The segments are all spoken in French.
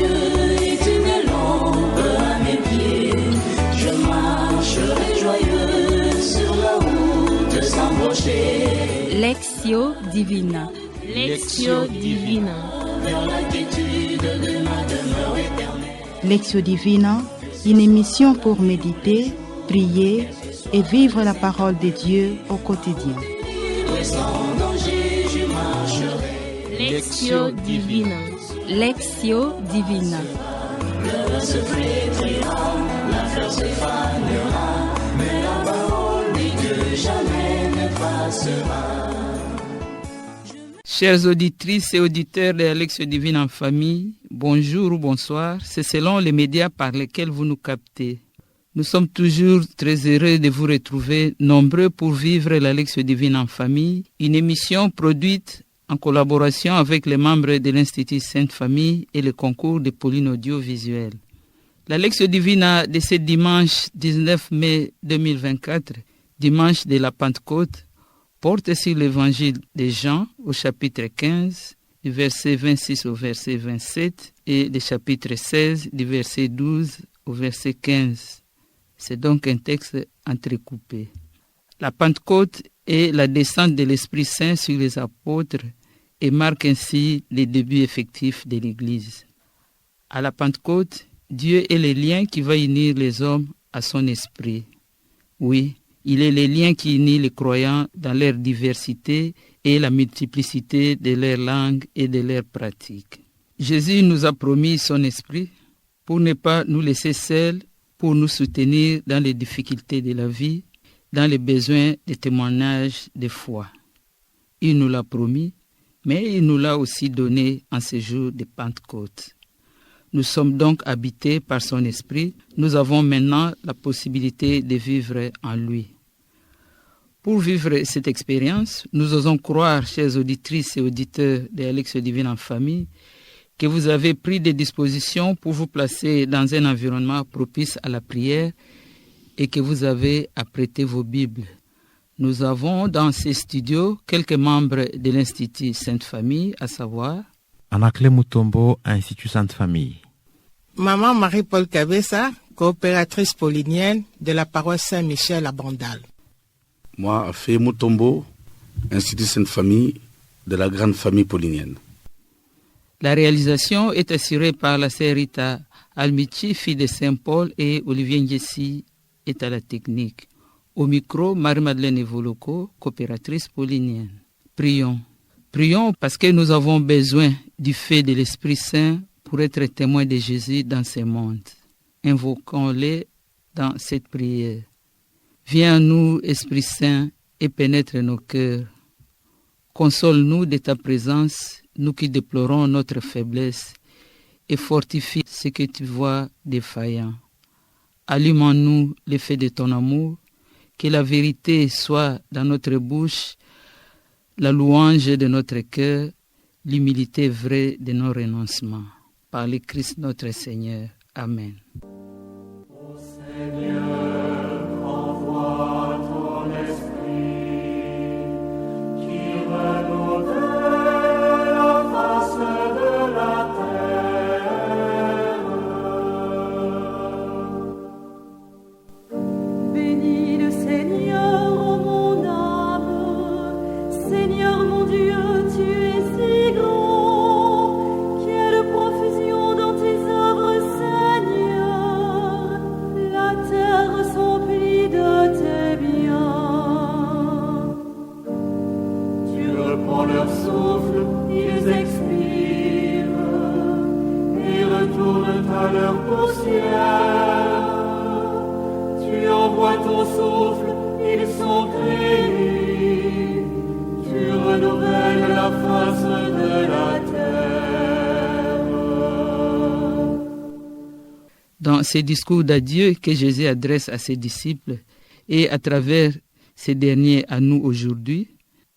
joyeux et d'une lampe à mes pieds. Je marcherai joyeux sur la route sans broncher. Lectio Divina. Lectio Divina. Vers la quiétude de ma demeure éternelle. Lectio Divina, une émission pour méditer, prier et vivre la parole de Dieu au quotidien. Et sans danger, je marcherai. Lectio Divina. Lectio Divina. Le secret flétrira, la fleur s'effanera, mais la parole dit que jamais ne passera. Chères auditrices et auditeurs de la Lectio Divina en famille, bonjour ou bonsoir, c'est selon les médias par lesquels vous nous captez. Nous sommes toujours très heureux de vous retrouver nombreux pour vivre la Lectio Divina en famille, une émission produite en collaboration avec les membres de l'Institut Sainte Famille et le concours de Pauline Audiovisuel. La Lectio Divina de ce dimanche 19 mai 2024, dimanche de la Pentecôte, porte sur l'évangile de Jean au chapitre 15, du verset 26 au verset 27 et du chapitre 16, du verset 12 au verset 15. C'est donc un texte entrecoupé. La Pentecôte est la descente de l'Esprit Saint sur les apôtres et marque ainsi les débuts effectifs de l'Église. À la Pentecôte, Dieu est le lien qui va unir les hommes à son esprit. Oui, il est le lien qui unit les croyants dans leur diversité et la multiplicité de leurs langues et de leurs pratiques. Jésus nous a promis son esprit pour ne pas nous laisser seuls, pour nous soutenir dans les difficultés de la vie, dans les besoins de témoignages de foi. Il nous l'a promis, mais il nous l'a aussi donné en ce jour de Pentecôte. Nous sommes donc habités par son esprit. Nous avons maintenant la possibilité de vivre en lui. Pour vivre cette expérience, nous osons croire, chères auditrices et auditeurs de la Lectio Divina en famille, que vous avez pris des dispositions pour vous placer dans un environnement propice à la prière et que vous avez apprêté vos Bibles. Nous avons dans ces studios quelques membres de l'Institut Sainte Famille, à savoir Anaclé Mutombo, Institut Sainte Famille. Maman Marie-Paul Cabessa, coopératrice paulinienne de la paroisse Saint-Michel à Bandal. Moi, Afé Mutombo, Institut Sainte Famille de la grande famille paulinienne. La réalisation est assurée par la sœur Rita Almichi, fille de Saint-Paul, et Olivier Ngessi est à la technique. Au micro, Marie-Madeleine Evoloko, coopératrice paulinienne. Prions. Prions parce que nous avons besoin du fait de l'Esprit Saint pour être témoins de Jésus dans ce monde. Invoquons-le dans cette prière. Viens à nous, Esprit Saint, et pénètre nos cœurs. Console-nous de ta présence, nous qui déplorons notre faiblesse, et fortifie ce que tu vois défaillant. Allume en nous l'effet de ton amour, que la vérité soit dans notre bouche, la louange de notre cœur, l'humilité vraie de nos renoncements. Par le Christ notre Seigneur. Amen. Dans ces discours d'adieu que Jésus adresse à ses disciples et à travers ces derniers à nous aujourd'hui,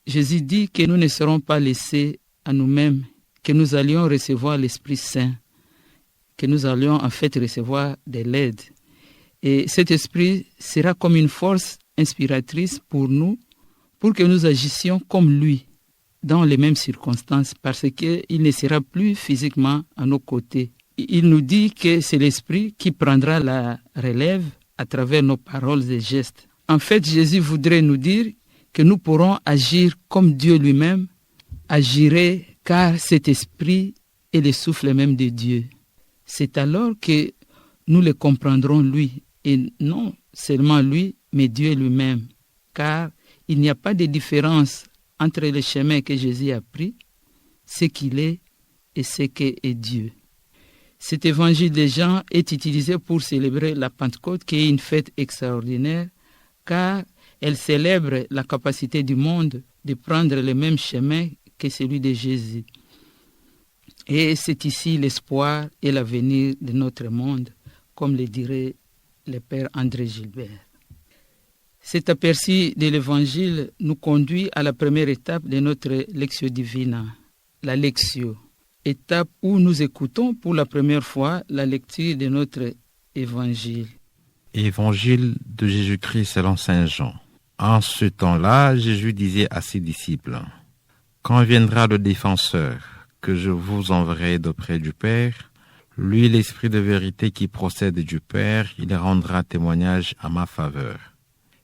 Jésus dit que nous ne serons pas laissés à nous-mêmes, que nous allions recevoir l'Esprit Saint, que nous allions en fait recevoir de l'aide. Et cet esprit sera comme une force inspiratrice pour nous, pour que nous agissions comme lui, dans les mêmes circonstances, parce qu'il ne sera plus physiquement à nos côtés. il nous dit que c'est l'Esprit qui prendra la relève à travers nos paroles et gestes. En fait, Jésus voudrait nous dire que nous pourrons agir comme Dieu lui-même agirait, car cet esprit est le souffle même de Dieu. C'est alors que nous le comprendrons lui, et non seulement lui, mais Dieu lui-même, car il n'y a pas de différence entre le chemin que Jésus a pris, ce qu'il est et ce qu'est Dieu. Cet évangile de Jean est utilisé pour célébrer la Pentecôte, qui est une fête extraordinaire, car elle célèbre la capacité du monde de prendre le même chemin que celui de Jésus. Et c'est ici l'espoir et l'avenir de notre monde, comme le dirait le père André Gilbert. Cet aperçu de l'Évangile nous conduit à la première étape de notre Lectio Divina, la Lectio, étape où nous écoutons pour la première fois la lecture de notre Évangile. Évangile de Jésus-Christ selon Saint Jean. En ce temps-là, Jésus disait à ses disciples, « Quand viendra le défenseur, que je vous enverrai d'auprès du Père, lui, l'Esprit de vérité qui procède du Père, il rendra témoignage à ma faveur.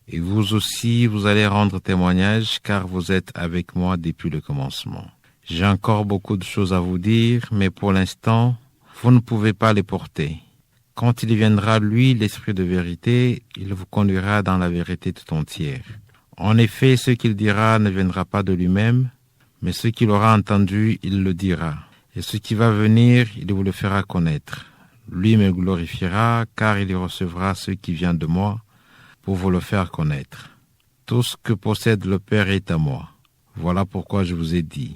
Et vous aussi, vous allez rendre témoignage, car vous êtes avec moi depuis le commencement. J'ai encore beaucoup de choses à vous dire, mais pour l'instant, vous ne pouvez pas les porter. Quand il viendra, lui, l'Esprit de vérité, il vous conduira dans la vérité tout entière. En effet, ce qu'il dira ne viendra pas de lui-même, mais ce qu'il aura entendu, il le dira. Et ce qui va venir, il vous le fera connaître. Lui me glorifiera, car il y recevra ce qui vient de moi, pour vous le faire connaître. Tout ce que possède le Père est à moi. Voilà pourquoi je vous ai dit.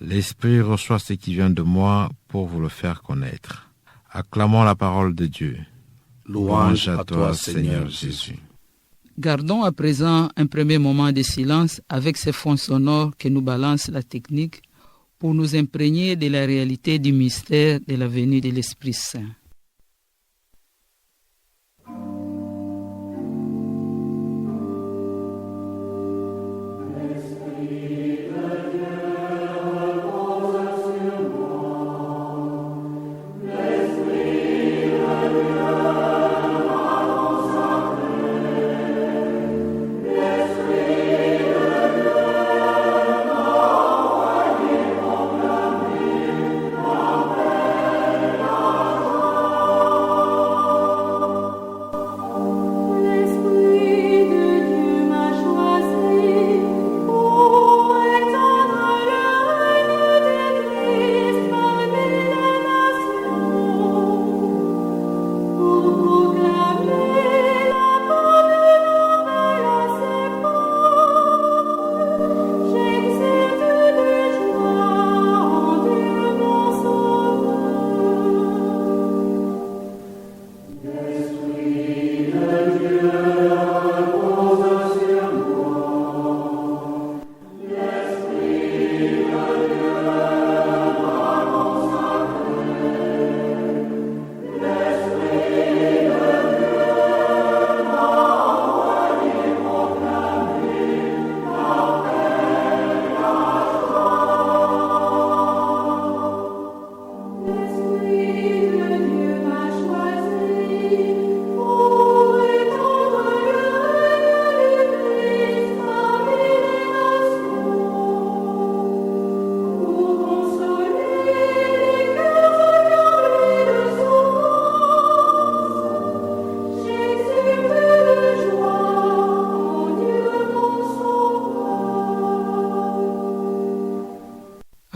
L'Esprit reçoit ce qui vient de moi pour vous le faire connaître. Acclamons la parole de Dieu. Louange à toi, Seigneur Jésus. Gardons à présent un premier moment de silence avec ces fonds sonores que nous balance la technique pour nous imprégner de la réalité du mystère de la venue de l'Esprit Saint.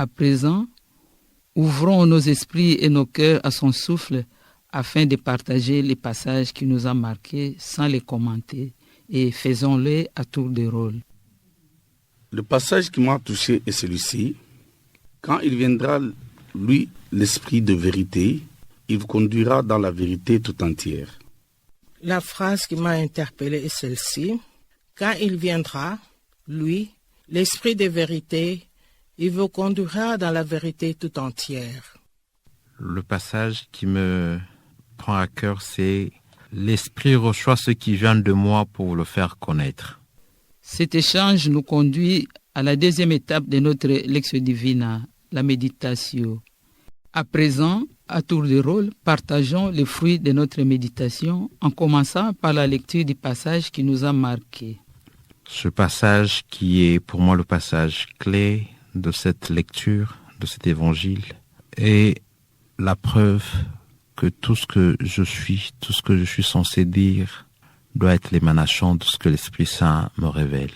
À présent, ouvrons nos esprits et nos cœurs à son souffle afin de partager les passages qui nous ont marqués sans les commenter et faisons-les à tour de rôle. Le passage qui m'a touché est celui-ci. Quand il viendra, lui, l'Esprit de vérité, il vous conduira dans la vérité tout entière. La phrase qui m'a interpellée est celle-ci. Quand il viendra, lui, l'Esprit de vérité, il vous conduira dans la vérité tout entière. Le passage qui me prend à cœur, c'est « L'Esprit reçoit ce qui vient de moi pour vous le faire connaître ». Cet échange nous conduit à la deuxième étape de notre Lectio Divina, la méditation. À présent, à tour de rôle, partageons les fruits de notre méditation en commençant par la lecture du passage qui nous a marqués. Ce passage qui est pour moi le passage clé de cette lecture, de cet évangile, est la preuve que tout ce que je suis censé dire, doit être l'émanation de ce que l'Esprit Saint me révèle.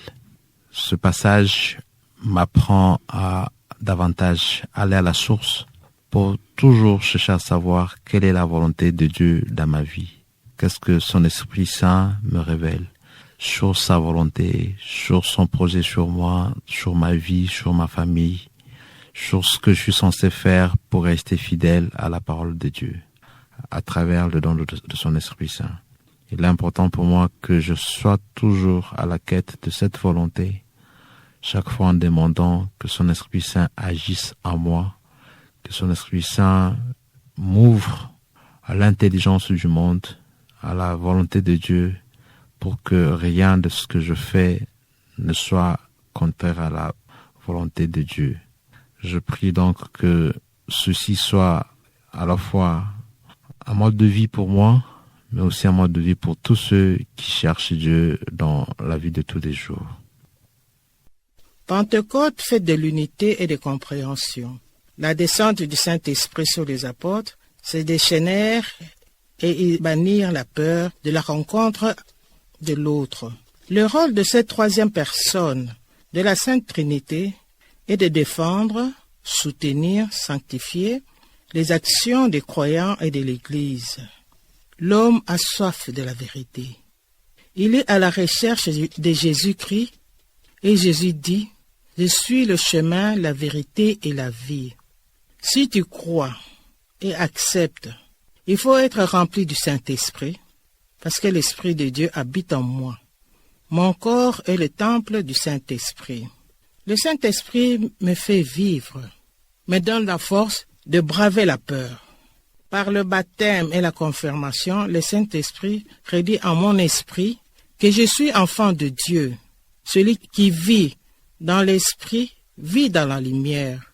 Ce passage m'apprend à davantage aller à la source pour toujours chercher à savoir quelle est la volonté de Dieu dans ma vie. Qu'est-ce que son Esprit Saint me révèle sur sa volonté, sur son projet sur moi, sur ma vie, sur ma famille, sur ce que je suis censé faire pour rester fidèle à la parole de Dieu, à travers le don de son Esprit Saint. Il est important pour moi que je sois toujours à la quête de cette volonté, chaque fois en demandant que son Esprit Saint agisse en moi, que son Esprit Saint m'ouvre à l'intelligence du monde, à la volonté de Dieu, pour que rien de ce que je fais ne soit contraire à la volonté de Dieu. Je prie donc que ceci soit à la fois un mode de vie pour moi, mais aussi un mode de vie pour tous ceux qui cherchent Dieu dans la vie de tous les jours. Pentecôte, fête de l'unité et de compréhension. La descente du Saint-Esprit sur les apôtres, c'est déchaîner et bannir la peur de la rencontre de l'autre. Le rôle de cette troisième personne de la Sainte Trinité est de défendre, soutenir, sanctifier les actions des croyants et de l'Église. L'homme a soif de la vérité. Il est à la recherche de Jésus-Christ et Jésus dit « Je suis le chemin, la vérité et la vie ». Si tu crois et acceptes, il faut être rempli du Saint-Esprit parce que l'Esprit de Dieu habite en moi. Mon corps est le temple du Saint-Esprit. Le Saint-Esprit me fait vivre, me donne la force de braver la peur. Par le baptême et la confirmation, le Saint-Esprit redit en mon esprit que je suis enfant de Dieu. Celui qui vit dans l'Esprit vit dans la lumière.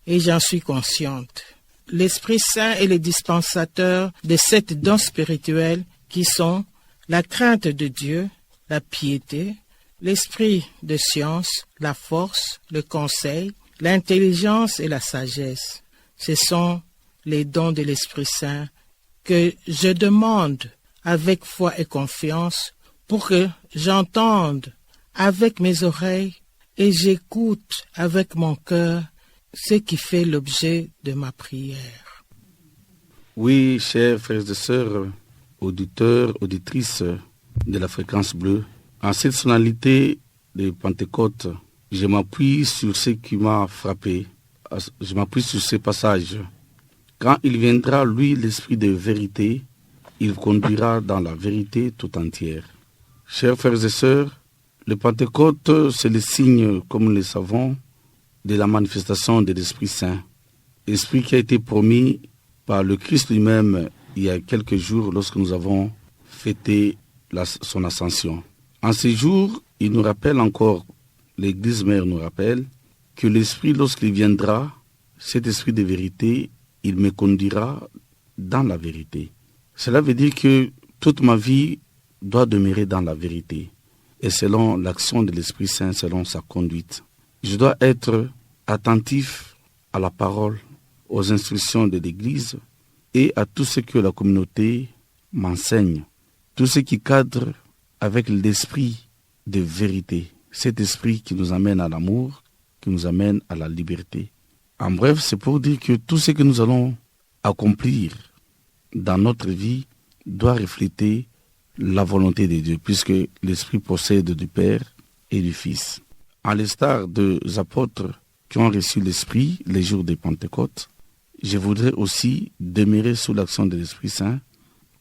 Et j'en suis consciente. L'Esprit Saint est le dispensateur de sept dons spirituels qui sont la crainte de Dieu, la piété, l'esprit de science, la force, le conseil, l'intelligence et la sagesse. Ce sont les dons de l'Esprit Saint que je demande avec foi et confiance pour que j'entende avec mes oreilles et j'écoute avec mon cœur ce qui fait l'objet de ma prière. Oui, chers frères et sœurs, auditeurs, auditrices de la fréquence bleue, en cette sonalité de Pentecôte, je m'appuie sur ce qui m'a frappé, je m'appuie sur ces passages. Quand il viendra, lui, l'Esprit de vérité, il vous conduira dans la vérité tout entière. Chers frères et sœurs, le Pentecôte, c'est le signe, comme nous le savons, de la manifestation de l'Esprit Saint. Esprit qui a été promis par le Christ lui-même il y a quelques jours lorsque nous avons fêté son ascension. En ces jours, il nous rappelle encore, l'Église mère nous rappelle, que l'Esprit, lorsqu'il viendra, cet Esprit de vérité, il me conduira dans la vérité. Cela veut dire que toute ma vie doit demeurer dans la vérité. Et selon l'action de l'Esprit Saint, selon sa conduite. Je dois être attentif à la parole, aux instructions de l'Église et à tout ce que la communauté m'enseigne. Tout ce qui cadre avec l'esprit de vérité. Cet esprit qui nous amène à l'amour, qui nous amène à la liberté. En bref, c'est pour dire que tout ce que nous allons accomplir dans notre vie doit refléter la volonté de Dieu, puisque l'Esprit procède du Père et du Fils. À l'instar des apôtres qui ont reçu l'Esprit les jours de Pentecôte, je voudrais aussi demeurer sous l'action de l'Esprit Saint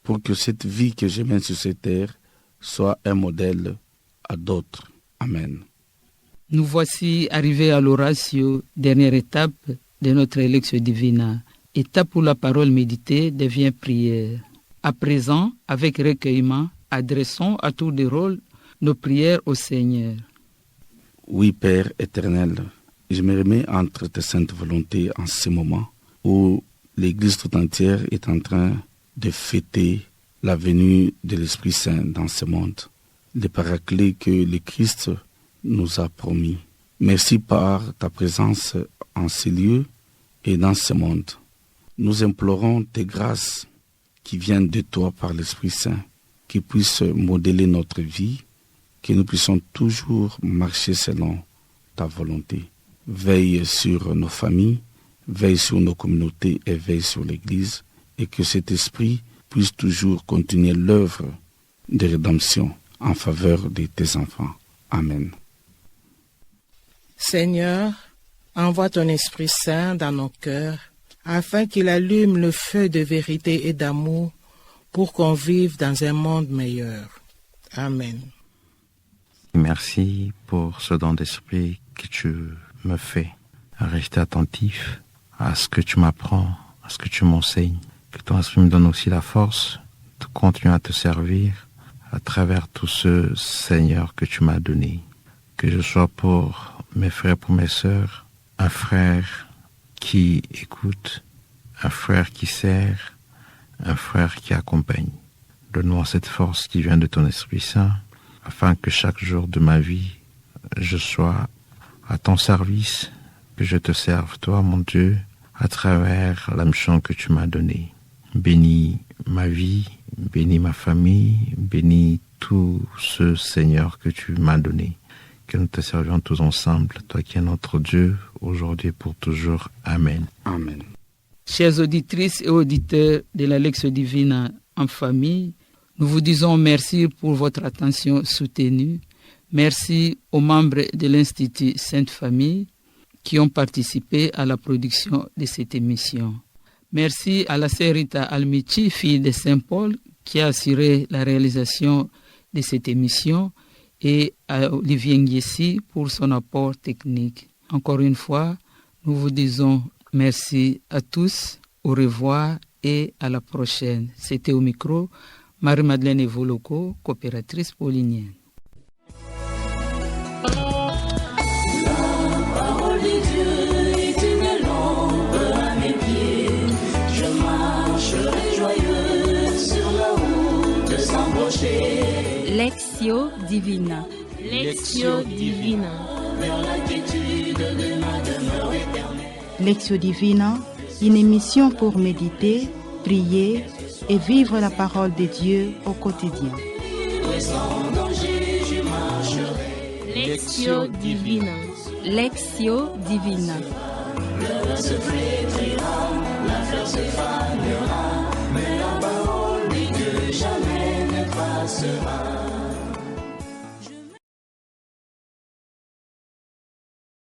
pour que cette vie que je mène sur cette terre soit un modèle à d'autres. Amen. Nous voici arrivés à l'oratio, dernière étape de notre Lectio Divina. Étape où la parole méditée devient prière. À présent, avec recueillement, adressons à tour de rôle nos prières au Seigneur. Oui, Père éternel, je me remets entre tes saintes volontés en ce moment où l'Église tout entière est en train de fêter la venue de l'Esprit Saint dans ce monde, le paraclet que le Christ nous a promis. Merci par ta présence en ces lieux et dans ce monde. Nous implorons tes grâces qui viennent de toi par l'Esprit Saint, qui puissent modeler notre vie, que nous puissions toujours marcher selon ta volonté. Veille sur nos familles, veille sur nos communautés et veille sur l'Église, et que cet esprit puisse toujours continuer l'œuvre de rédemption en faveur de tes enfants. Amen. Seigneur, envoie ton Esprit Saint dans nos cœurs, afin qu'il allume le feu de vérité et d'amour pour qu'on vive dans un monde meilleur. Amen. Merci pour ce don d'esprit que tu me fais, à rester attentif à ce que tu m'apprends, à ce que tu m'enseignes. Que ton esprit me donne aussi la force de continuer à te servir à travers tout ce Seigneur que tu m'as donné. Que je sois pour mes frères, pour mes sœurs, un frère qui écoute, un frère qui sert, un frère qui accompagne. Donne-moi cette force qui vient de ton Esprit Saint, afin que chaque jour de ma vie, je sois à ton service, que je te serve, toi, mon Dieu, à travers la mission que tu m'as donnée. Bénis ma vie, bénis ma famille, bénis tout ce Seigneur que tu m'as donné. Que nous te servions tous ensemble, toi qui es notre Dieu, aujourd'hui et pour toujours. Amen. Amen. Chères auditrices et auditeurs de la Lectio Divina en famille, nous vous disons merci pour votre attention soutenue. Merci aux membres de l'Institut Sainte Famille qui ont participé à la production de cette émission. Merci à la sœur Rita Almici, fille de Saint-Paul, qui a assuré la réalisation de cette émission, et à Olivier Nguessi pour son apport technique. Encore une fois, nous vous disons merci à tous, au revoir et à la prochaine. C'était au micro Marie-Madeleine Evoloko, coopératrice paulinienne. Lectio Divina. Lectio Divina. Lectio Divina, une émission pour méditer, prier et vivre la parole de Dieu au quotidien. Lectio Divina. Lectio Divina. Le se flétrira, la fleur se fanera, mais la parole dit que jamais ne passera.